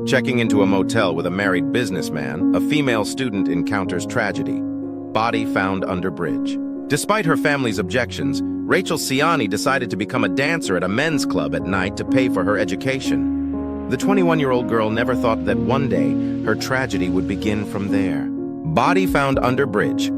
Checking into a motel with a married businessman, a female student encounters tragedy. Body found under bridge. Despite her family's objections, Rachel Ciani decided to become a dancer at a men's club at night to pay for her education. The 21-year-old girl never thought that one day her tragedy would begin from there. Body found under bridge.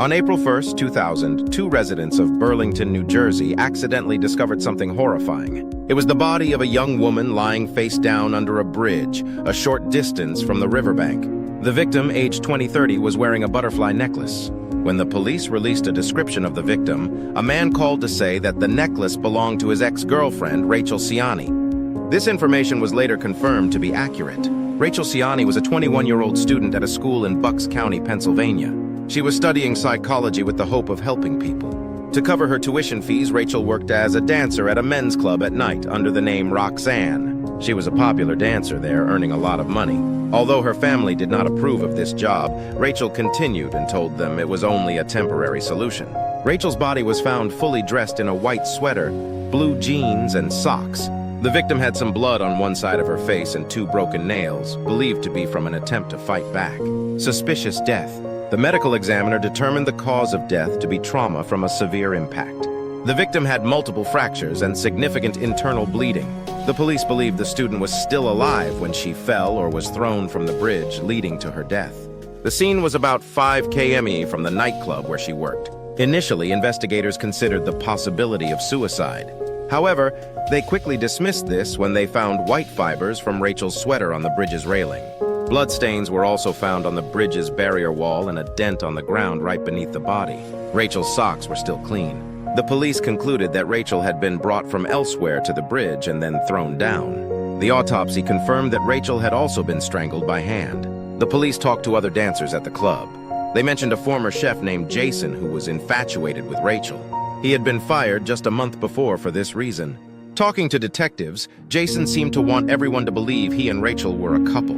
On April 1, 2000, two residents of Burlington, New Jersey, accidentally discovered something horrifying. It was the body of a young woman lying face down under a bridge, a short distance from the riverbank. The victim, aged 20-30, was wearing a butterfly necklace. When the police released a description of the victim, a man called to say that the necklace belonged to his ex-girlfriend, Rachel Ciani. This information was later confirmed to be accurate. Rachel Ciani was a 21-year-old student at a school in Bucks County, Pennsylvania. She was studying psychology with the hope of helping people. To cover her tuition fees, Rachel worked as a dancer at a men's club at night under the name Roxanne. She was a popular dancer there, earning a lot of money. Although her family did not approve of this job, Rachel continued and told them it was only a temporary solution. Rachel's body was found fully dressed in a white sweater, blue jeans, and socks. The victim had some blood on one side of her face and 2 broken nails, believed to be from an attempt to fight back. Suspicious death. The medical examiner determined the cause of death to be trauma from a severe impact. The victim had multiple fractures and significant internal bleeding. The police believed the student was still alive when she fell or was thrown from the bridge, leading to her death. The scene was about 5 km from the nightclub where she worked. Initially, investigators considered the possibility of suicide. However, they quickly dismissed this when they found white fibers from Rachel's sweater on the bridge's railing. Bloodstains were also found on the bridge's barrier wall and a dent on the ground right beneath the body. Rachel's socks were still clean. The police concluded that Rachel had been brought from elsewhere to the bridge and then thrown down. The autopsy confirmed that Rachel had also been strangled by hand. The police talked to other dancers at the club. They mentioned a former chef named Jason who was infatuated with Rachel. He had been fired just a month before for this reason. Talking to detectives, Jason seemed to want everyone to believe he and Rachel were a couple.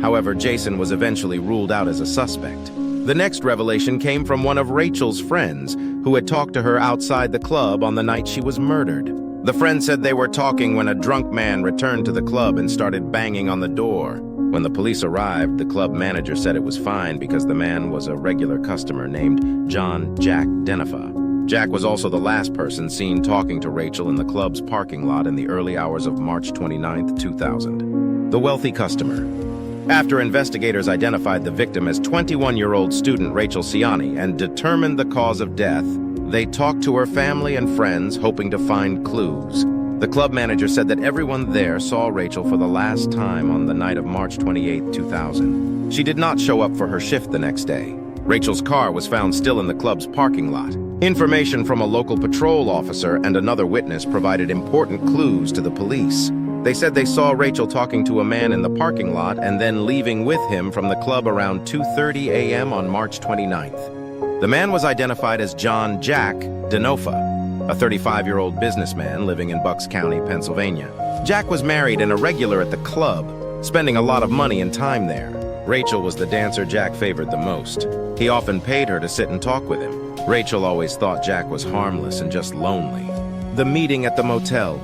However, Jason was eventually ruled out as a suspect. The next revelation came from one of Rachel's friends, who had talked to her outside the club on the night she was murdered. The friend said they were talking when a drunk man returned to the club and started banging on the door. When the police arrived, the club manager said it was fine because the man was a regular customer named John Jack Denifa. Jack was also the last person seen talking to Rachel in the club's parking lot in the early hours of March 29, 2000. The wealthy customer. After investigators identified the victim as 21-year-old student Rachel Ciani and determined the cause of death, they talked to her family and friends, hoping to find clues. The club manager said that everyone there saw Rachel for the last time on the night of March 28, 2000. She did not show up for her shift the next day. Rachel's car was found still in the club's parking lot. Information from a local patrol officer and another witness provided important clues to the police. They said they saw Rachel talking to a man in the parking lot and then leaving with him from the club around 2:30 a.m. on March 29th. The man was identified as John Jack Denofa, a 35-year-old businessman living in Bucks County, Pennsylvania. Jack was married and a regular at the club, spending a lot of money and time there. Rachel was the dancer Jack favored the most. He often paid her to sit and talk with him. Rachel always thought Jack was harmless and just lonely. The meeting at the motel.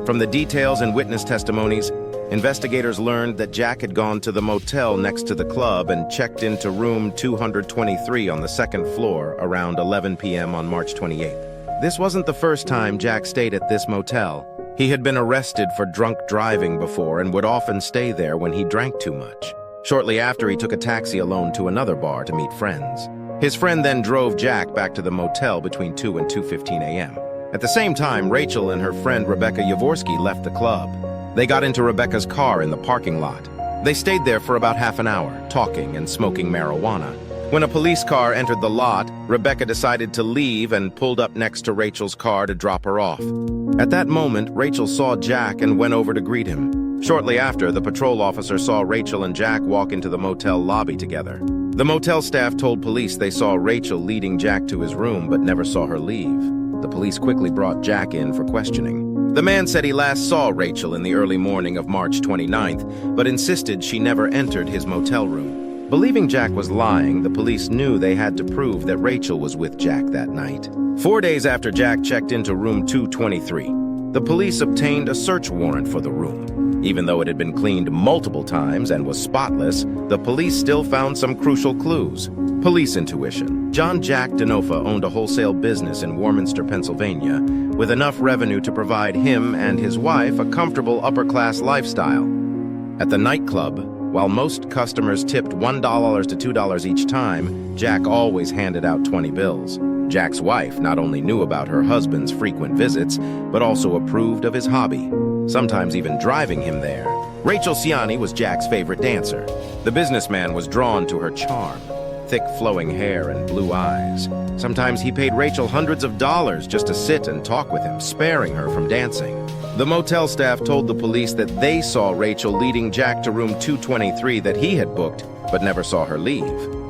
From the details and witness testimonies, investigators learned that Jack had gone to the motel next to the club and checked into room 223 on the second floor around 11 p.m. on March 28th. This wasn't the first time Jack stayed at this motel. He had been arrested for drunk driving before and would often stay there when he drank too much. Shortly after, he took a taxi alone to another bar to meet friends. His friend then drove Jack back to the motel between 2 and 2:15 a.m. At the same time, Rachel and her friend Rebecca Yavorsky left the club. They got into Rebecca's car in the parking lot. They stayed there for about half an hour, talking and smoking marijuana. When a police car entered the lot, Rebecca decided to leave and pulled up next to Rachel's car to drop her off. At that moment, Rachel saw Jack and went over to greet him. Shortly after, the patrol officer saw Rachel and Jack walk into the motel lobby together. The motel staff told police they saw Rachel leading Jack to his room but never saw her leave. The police quickly brought Jack in for questioning. The man said he last saw Rachel in the early morning of March 29th, but insisted she never entered his motel room. Believing Jack was lying, the police knew they had to prove that Rachel was with Jack that night. 4 days after Jack checked into room 223, the police obtained a search warrant for the room. Even though it had been cleaned multiple times and was spotless, the police still found some crucial clues. Police intuition. John Jack Denofa owned a wholesale business in Warminster, Pennsylvania, with enough revenue to provide him and his wife a comfortable upper-class lifestyle. At the nightclub, while most customers tipped $1 to $2 each time, Jack always handed out 20 bills. Jack's wife not only knew about her husband's frequent visits, but also approved of his hobby, sometimes even driving him there. Rachel Ciani was Jack's favorite dancer. The businessman was drawn to her charm, thick flowing hair and blue eyes. Sometimes he paid Rachel hundreds of dollars just to sit and talk with him, sparing her from dancing. The motel staff told the police that they saw Rachel leading Jack to room 223 that he had booked, but never saw her leave.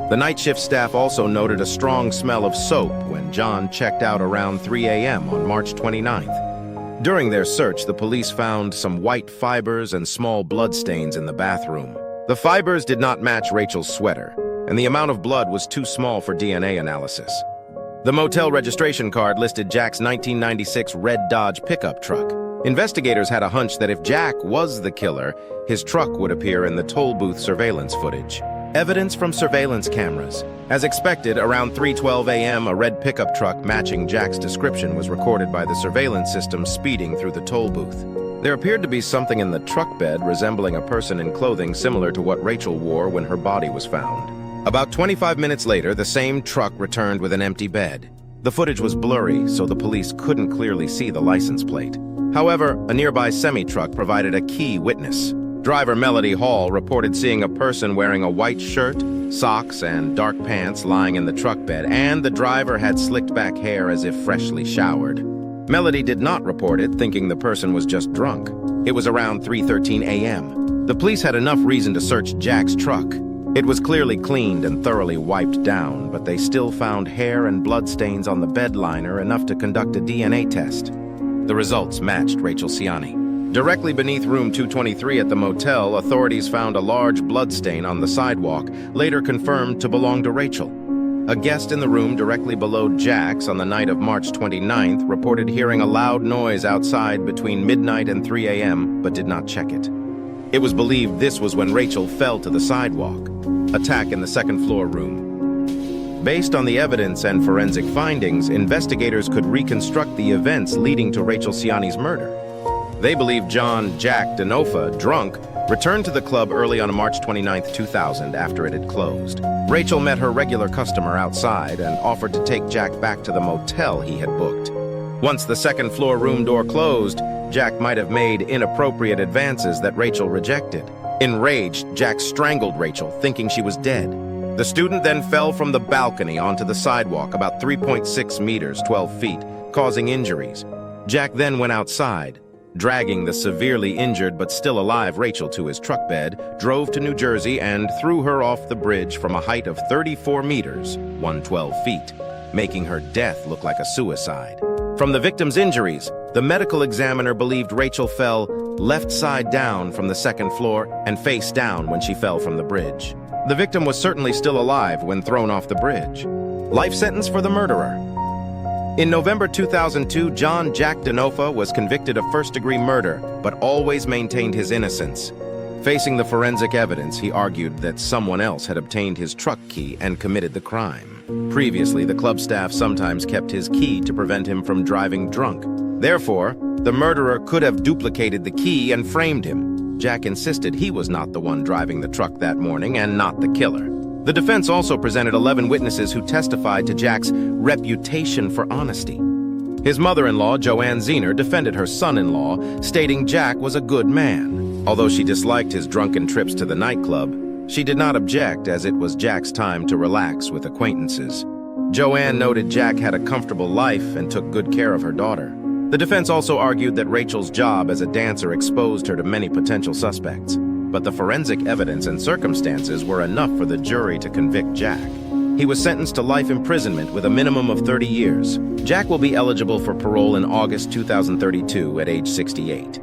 The night shift staff also noted a strong smell of soap when John checked out around 3 a.m. on March 29th. During their search, the police found some white fibers and small bloodstains in the bathroom. The fibers did not match Rachel's sweater, and the amount of blood was too small for DNA analysis. The motel registration card listed Jack's 1996 red Dodge pickup truck. Investigators had a hunch that if Jack was the killer, his truck would appear in the toll booth surveillance footage. Evidence from surveillance cameras. As expected, around 3:12 a.m., a red pickup truck matching Jack's description was recorded by the surveillance system speeding through the toll booth. There appeared to be something in the truck bed resembling a person in clothing similar to what Rachel wore when her body was found. About 25 minutes later, the same truck returned with an empty bed. The footage was blurry, so the police couldn't clearly see the license plate. However, a nearby semi-truck provided a key witness. Driver Melody Hall reported seeing a person wearing a white shirt, socks, and dark pants lying in the truck bed, and the driver had slicked back hair as if freshly showered. Melody did not report it, thinking the person was just drunk. It was around 3:13 a.m. The police had enough reason to search Jack's truck. It was clearly cleaned and thoroughly wiped down, but they still found hair and blood stains on the bed liner, enough to conduct a DNA test. The results matched Rachel Ciani. Directly beneath room 223 at the motel, authorities found a large blood stain on the sidewalk, later confirmed to belong to Rachel. A guest in the room directly below Jack's on the night of March 29th reported hearing a loud noise outside between midnight and 3 a.m., but did not check it. It was believed this was when Rachel fell to the sidewalk. Attack in the second-floor room. Based on the evidence and forensic findings, investigators could reconstruct the events leading to Rachel Ciani's murder. They believe John Jack Denofa, drunk, returned to the club early on March 29, 2000, after it had closed. Rachel met her regular customer outside and offered to take Jack back to the motel he had booked. Once the second-floor room door closed, Jack might have made inappropriate advances that Rachel rejected. Enraged, Jack strangled Rachel, thinking she was dead. The student then fell from the balcony onto the sidewalk about 3.6 meters, 12 feet, causing injuries. Jack then went outside, dragging the severely injured but still alive Rachel to his truck bed, drove to New Jersey and threw her off the bridge from a height of 34 meters, 112 feet, making her death look like a suicide. From the victim's injuries, the medical examiner believed Rachel fell left side down from the second floor and face down when she fell from the bridge. The victim was certainly still alive when thrown off the bridge. Life sentence for the murderer. In November 2002, John Jack Denofa was convicted of first-degree murder, but always maintained his innocence. Facing the forensic evidence, he argued that someone else had obtained his truck key and committed the crime. Previously, the club staff sometimes kept his key to prevent him from driving drunk. Therefore, the murderer could have duplicated the key and framed him. Jack insisted he was not the one driving the truck that morning and not the killer. The defense also presented 11 witnesses who testified to Jack's reputation for honesty. His mother-in-law, Joanne Zener, defended her son-in-law, stating Jack was a good man. Although she disliked his drunken trips to the nightclub, she did not object, as it was Jack's time to relax with acquaintances. Joanne noted Jack had a comfortable life and took good care of her daughter. The defense also argued that Rachel's job as a dancer exposed her to many potential suspects, but the forensic evidence and circumstances were enough for the jury to convict Jack. He was sentenced to life imprisonment with a minimum of 30 years. Jack will be eligible for parole in August 2032 at age 68.